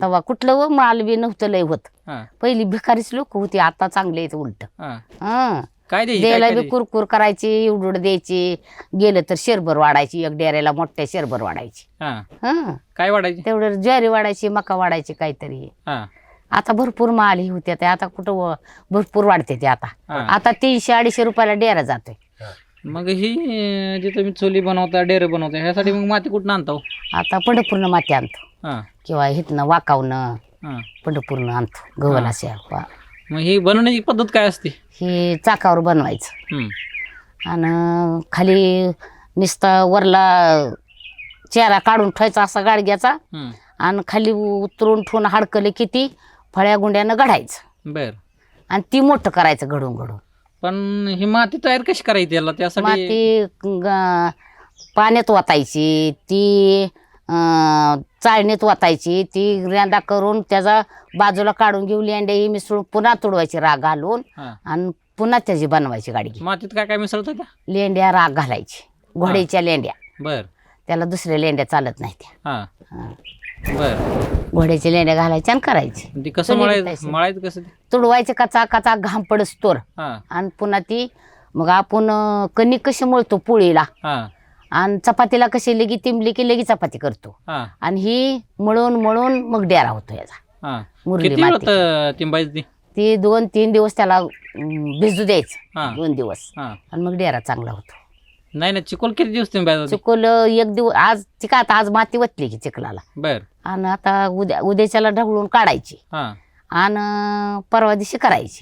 तेव्हा कुठलं व माल बी नव्हतं लय होत. हा पहिली भिकारीच लोक होती, आता चांगले आहेत उलट. हा हं काय द्यायची द्यायला बी कुरकुर करायची, एवढं द्यायची. गेलं तर शेरभर वाढायची, एक डेऱ्याला मोठ्या शेरभर वाढायची. हा हं काय वाढायची तेवढं ज्वारी वाढायची, मका वाढायची काहीतरी. हा आता भरपूर माल ही होते ते, आता कुठं भरपूर वाढते ते आता. हा. आता 300-250 रुपयाला डेरा जातोय. मग ही जे तुम्ही चुली बनवता डेरे बनवता ह्यासाठी मग माती कुठं आणता हो? आता पंढरपूरनं माती आणतो, हा किंवा इथनं वाकावनं हा पंढरपूरनं आणतो गव्हाला अशा. मग ही बनवण्याची पद्धत काय असते? हे चाकावर बनवायचं हम्म. आणि खाली नुसता वरला चेहरा काढून ठेवायचा असा गाडग्याचा, हम्म. आणि खाली उतरून ठेवून हाडकले किती फळ्या गुंड्यानं घडायचं, बर आणि ती मोठं करायचं घडून घडून. पण ही माती तयार कशी करायची याला त्यासाठी? माती पाण्यात वाटायची, ती चाळणीत वाटायची, ती रेंदा करून त्याचा बाजूला काढून घेऊन लेंड्या ही मिसळून पुन्हा तुडवायची राग घालून, हा. आणि पुन्हा त्याची बनवायची गाडी. मातीत काय काय मिसळतं त्या? लेंड्या राग घालायची, घोड्याच्या लेंड्या. बर त्याला दुसऱ्या लेंड्या चालत नाही त्या. हा हं. बर घोड्याच्या लेंड्या घालायच्या आणि करायची. ती कसं चुलीवर मळायचं टाकायची. मळायचं कसं ते? तुडवायचे कचा कचा घाम पडस तोर, हा आणि पुन्हा ती मग आपण कणिक कशी मळतो पोळीला, हा आणि चपातीला कशी लगी तिंबली की लगी चपाती करतो, हा आणि ही मळून मळून मग डेरा होतो याचा. हा मुरली किती माती. वेळ तिंबायची ती? ती 2-3 दिवस त्याला भिजू द्यायचं, हा 2 दिवस, हा आणि मग डेरा चांगला होतो. नाही ना चिकोल किती दिवस तिंबायचं होती? चिकोल 1 दिवस, आज चिका आता आज माती वतली की चिखलाला, बर आणि आता उद्याच्याला ढवळून काढायची, हा आणि परवा दिवशी करायची.